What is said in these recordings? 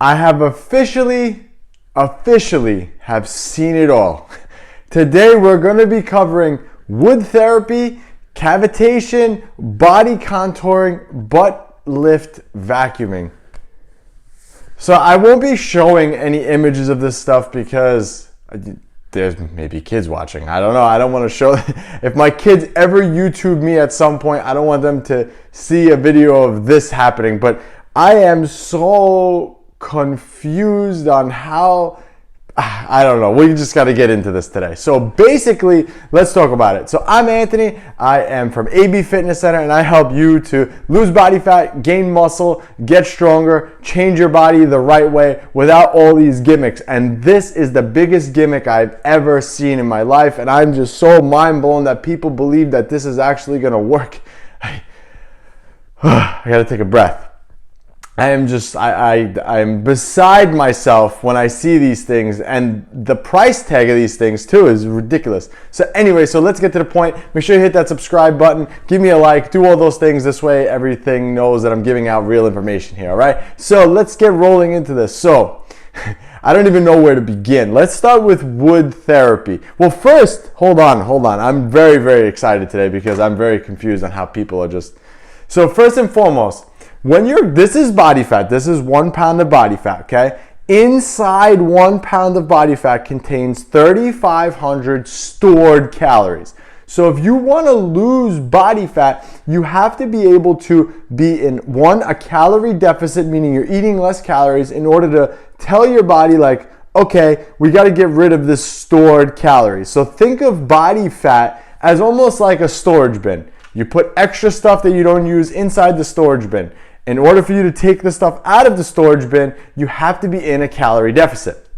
I have officially have seen it all. Today we're going to be covering wood therapy, cavitation, body contouring, butt lift vacuuming. So I won't be showing any images of this stuff because there's maybe kids watching. I don't know. I don't want to show. If my kids ever YouTube me at some point, I don't want them to see a video of this happening. But I am so confused on how, I don't know. We just got to get into this today. So basically, let's talk about it. So I'm Anthony. I am from AB Fitness Center, and I help you to lose body fat, gain muscle, get stronger, change your body the right way without all these gimmicks. And this is the biggest gimmick I've ever seen in my life. And I'm just so mind blown that people believe that this is actually going to work. I got to take a breath. I'm beside myself when I see these things, and the price tag of these things too is ridiculous. So anyway, so let's get to the point. Make sure you hit that subscribe button, give me a like, do all those things. This way everything knows that I'm giving out real information here, all right? So let's get rolling into this. So I don't even know where to begin. Let's start with wood therapy. Well, first, hold on. I'm very, very excited today because I'm very confused on how people are just... So first and foremost, this is body fat. This is 1 pound of body fat, okay? Inside 1 pound of body fat contains 3,500 stored calories. So if you want to lose body fat, you have to be able to be in a calorie deficit, meaning you're eating less calories in order to tell your body like, okay, we got to get rid of this stored calories. So think of body fat as almost like a storage bin. You put extra stuff that you don't use inside the storage bin. In order for you to take the stuff out of the storage bin, you have to be in a calorie deficit.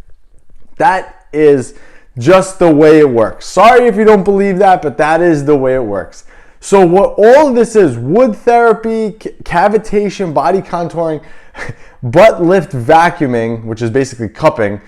That is just the way it works. Sorry if you don't believe that, but that is the way it works. So what all of this is, wood therapy, cavitation, body contouring, butt lift vacuuming, which is basically cupping,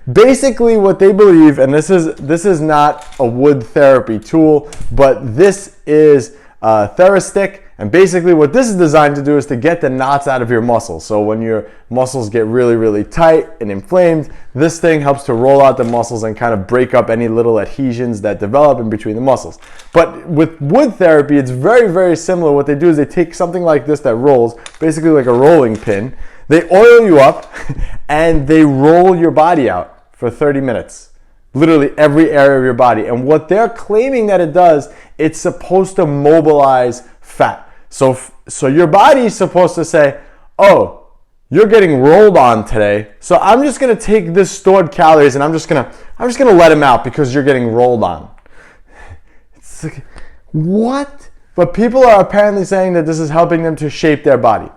basically what they believe, and this is not a wood therapy tool, but this is a TheraStick. And basically what this is designed to do is to get the knots out of your muscles. So when your muscles get really, really tight and inflamed, this thing helps to roll out the muscles and kind of break up any little adhesions that develop in between the muscles. But with wood therapy, it's very, very similar. What they do is they take something like this that rolls, basically like a rolling pin. They oil you up and they roll your body out for 30 minutes. Literally every area of your body. And what they're claiming that it does, it's supposed to mobilize fat. So your body is supposed to say, oh, you're getting rolled on today, so I'm just gonna take this stored calories and I'm just gonna let them out because you're getting rolled on. It's like, what? But people are apparently saying that this is helping them to shape their body.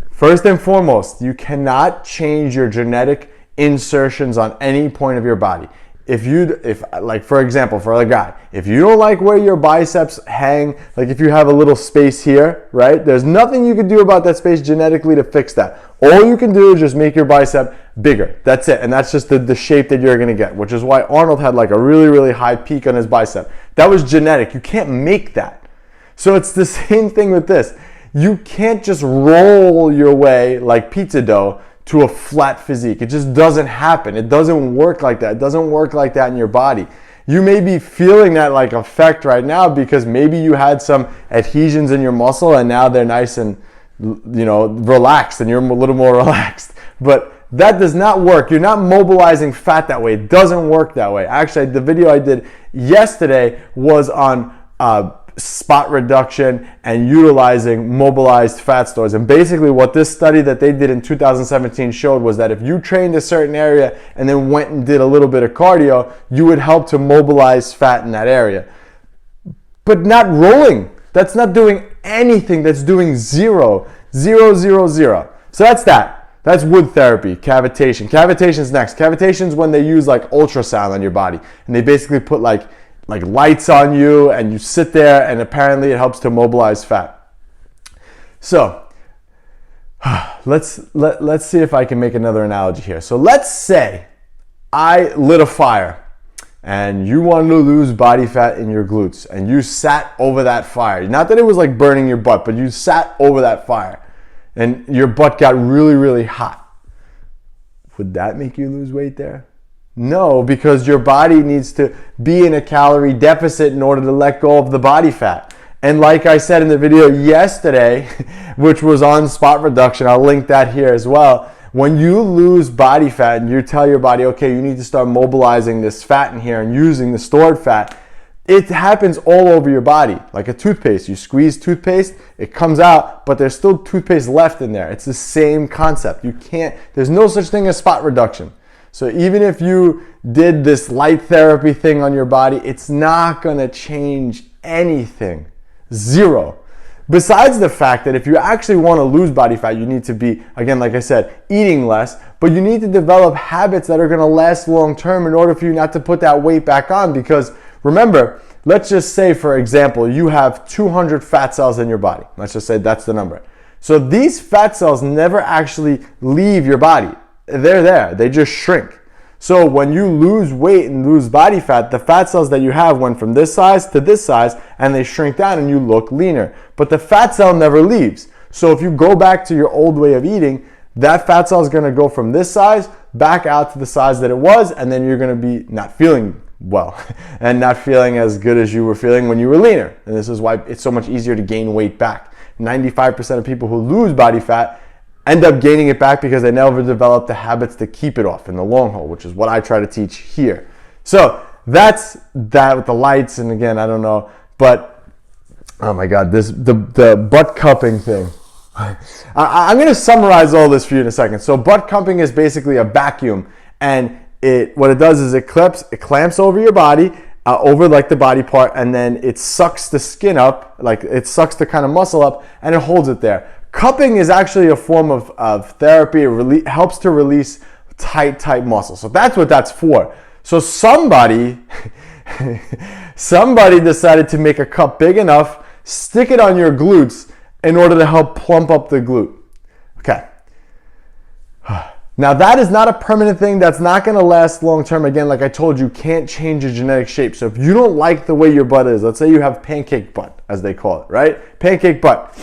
First and foremost, you cannot change your genetic insertions on any point of your body. If like for example, for a guy, if you don't like where your biceps hang, like if you have a little space here, right? There's nothing you can do about that space genetically to fix that. All you can do is just make your bicep bigger. That's it. And that's just the shape that you're gonna get, which is why Arnold had like a really, really high peak on his bicep. That was genetic. You can't make that. So it's the same thing with this. You can't just roll your way like pizza dough to a flat physique. It just doesn't happen. It doesn't work like that. It doesn't work like that in your body. You may be feeling that like effect right now because maybe you had some adhesions in your muscle and now they're nice and relaxed and you're a little more relaxed. But that does not work. You're not mobilizing fat that way. It doesn't work that way. Actually, the video I did yesterday was on spot reduction and utilizing mobilized fat stores. And basically what this study that they did in 2017 showed was that if you trained a certain area and then went and did a little bit of cardio, you would help to mobilize fat in that area. But not rolling. That's not doing anything. That's doing zero. So that's that. That's wood therapy, cavitation. Cavitation's next. Cavitation's when they use like ultrasound on your body. And they basically put like lights on you and you sit there and apparently it helps to mobilize fat. So let's see if I can make another analogy here. So let's say I lit a fire and you wanted to lose body fat in your glutes and you sat over that fire. Not that it was like burning your butt, but you sat over that fire. and your butt got really, really hot. Would that make you lose weight there? No, because your body needs to be in a calorie deficit in order to let go of the body fat. And like I said in the video yesterday, which was on spot reduction, I'll link that here as well. When you lose body fat and you tell your body, okay, you need to start mobilizing this fat in here and using the stored fat, it happens all over your body, like a toothpaste. You squeeze toothpaste, it comes out, but there's still toothpaste left in there. It's the same concept. There's no such thing as spot reduction. So even if you did this light therapy thing on your body, it's not gonna change anything. Zero. Besides the fact that if you actually wanna lose body fat, you need to be, again, like I said, eating less, but you need to develop habits that are gonna last long term in order for you not to put that weight back on. Because remember, let's just say, for example, you have 200 fat cells in your body. Let's just say that's the number. So these fat cells never actually leave your body. They're there, they just shrink. So when you lose weight and lose body fat, the fat cells that you have went from this size to this size and they shrink down and you look leaner. But the fat cell never leaves. So if you go back to your old way of eating, that fat cell is gonna go from this size back out to the size that it was, and then you're gonna be not feeling well and not feeling as good as you were feeling when you were leaner. And this is why it's so much easier to gain weight back. 95% of people who lose body fat end up gaining it back because they never develop the habits to keep it off in the long haul, which is what I try to teach here. So that's that with the lights. And again, I don't know, but oh my God, the butt cupping thing. I'm going to summarize all this for you in a second. So butt cupping is basically a vacuum, and what it does is it clamps over your body, over like the body part, and then it sucks the skin up, like it sucks the kind of muscle up, and it holds it there. Cupping is actually a form of therapy. It helps to release tight muscle. So that's what that's for. So somebody decided to make a cup big enough, stick it on your glutes in order to help plump up the glute. Okay. Now that is not a permanent thing. That's not going to last long term. Again, like I told you, can't change your genetic shape. So if you don't like the way your butt is, let's say you have pancake butt, as they call it, right? Pancake butt.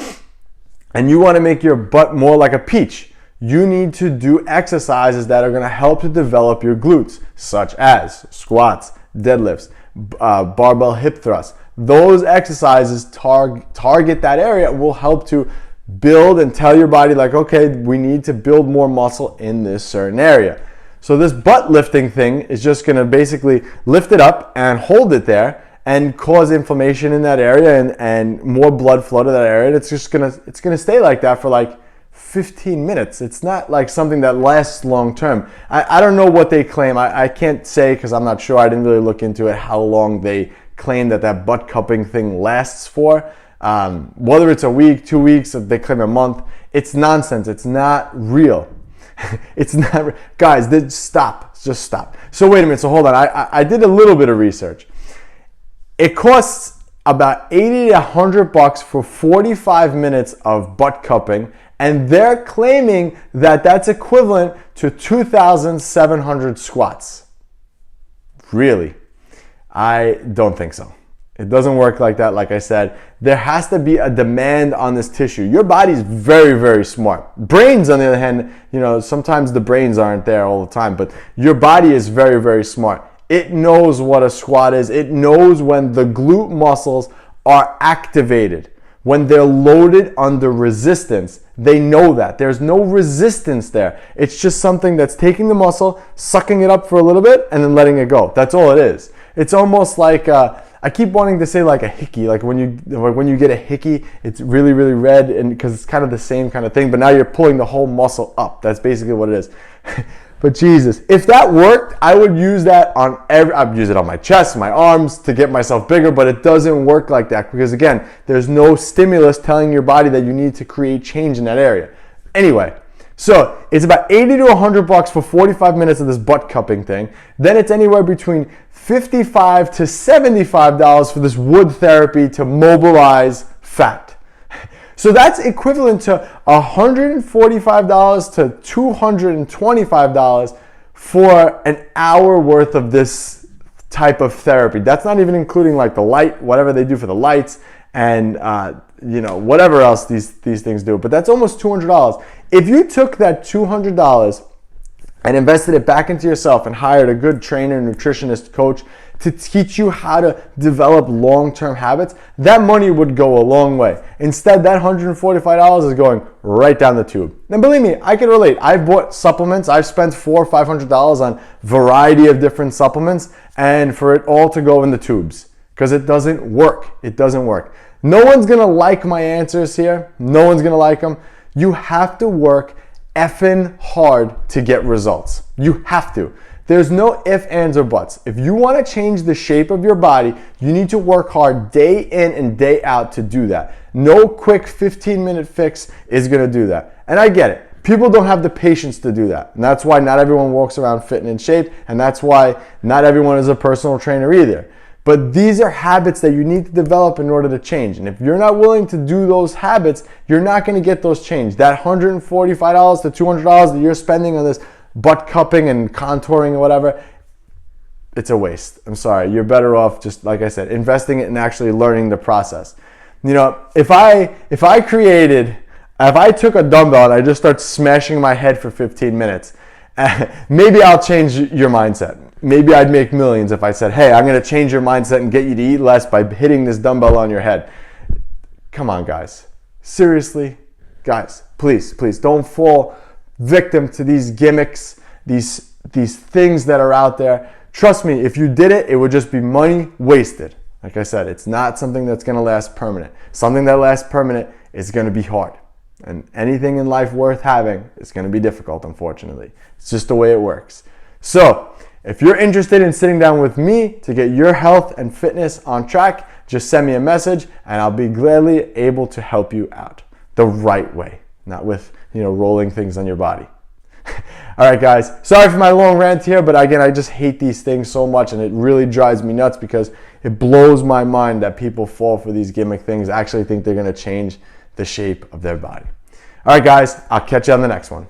And you want to make your butt more like a peach, you need to do exercises that are going to help to develop your glutes, such as squats, deadlifts, barbell hip thrusts. Those exercises target that area and will help to build and tell your body like, okay, we need to build more muscle in this certain area. So this butt lifting thing is just going to basically lift it up and hold it there and cause inflammation in that area and more blood flow to that area. And it's gonna stay like that for like 15 minutes. It's not like something that lasts long term. I don't know what they claim. I can't say because I'm not sure. I didn't really look into it how long they claim that butt cupping thing lasts for. Whether it's a week, 2 weeks, if they claim a month, it's nonsense. It's not real. It's not, guys, just stop. So wait a minute, so hold on. I did a little bit of research. It costs about 80 to 100 bucks for 45 minutes of butt cupping, and they're claiming that that's equivalent to 2,700 squats. Really? I don't think so. It doesn't work like that. Like I said, there has to be a demand on this tissue. Your body's very, very smart. Brains, on the other hand, sometimes the brains aren't there all the time, but your body is very, very smart. It knows what a squat is. It knows when the glute muscles are activated, when they're loaded under resistance. They know that. There's no resistance there. It's just something that's taking the muscle, sucking it up for a little bit, and then letting it go. That's all it is. It's almost like, I keep wanting to say like a hickey. Like when you get a hickey, it's really, really red, and because it's kind of the same kind of thing, but now you're pulling the whole muscle up. That's basically what it is. But Jesus, if that worked, I would use that I'd use it on my chest, my arms to get myself bigger, but it doesn't work like that because again, there's no stimulus telling your body that you need to create change in that area. Anyway, so it's about 80 to 100 bucks for 45 minutes of this butt cupping thing. Then it's anywhere between $55 to $75 for this wood therapy to mobilize fat. So that's equivalent to $145 to $225 for an hour worth of this type of therapy. That's not even including like the light, whatever they do for the lights and whatever else these things do. But that's almost $200. If you took that $200 and invested it back into yourself and hired a good trainer, nutritionist, coach to teach you how to develop long-term habits, that money would go a long way. Instead, that $145 is going right down the tube. And believe me, I can relate. I've bought supplements. I've spent $400 or $500 on a variety of different supplements, and for it all to go in the tubes, because it doesn't work. It doesn't work. No one's gonna like my answers here. No one's gonna like them. You have to work effing hard to get results. You have to. There's no ifs, ands, or buts. If you want to change the shape of your body, you need to work hard day in and day out to do that. No quick 15-minute fix is going to do that. And I get it. People don't have the patience to do that. And that's why not everyone walks around fit and in shape. And that's why not everyone is a personal trainer either. But these are habits that you need to develop in order to change. And if you're not willing to do those habits, you're not going to get those changed. That $145 to $200 that you're spending on this butt cupping and contouring or whatever, it's a waste. I'm sorry. You're better off, just like I said, investing it in actually learning the process. If I took a dumbbell and I just start smashing my head for 15 minutes, maybe I'll change your mindset. Maybe I'd make millions if I said, hey, I'm going to change your mindset and get you to eat less by hitting this dumbbell on your head. Come on, guys. Seriously? Guys, please don't fall victim to these gimmicks, these things that are out there. Trust me, if you did it, it would just be money wasted. Like I said, it's not something that's going to last permanent. Something that lasts permanent is going to be hard. And anything in life worth having is going to be difficult, unfortunately. It's just the way it works. So, if you're interested in sitting down with me to get your health and fitness on track, just send me a message and I'll be gladly able to help you out the right way, not with rolling things on your body. All right, guys. Sorry for my long rant here, but again, I just hate these things so much, and it really drives me nuts because it blows my mind that people fall for these gimmick things, actually think they're going to change the shape of their body. All right, guys. I'll catch you on the next one.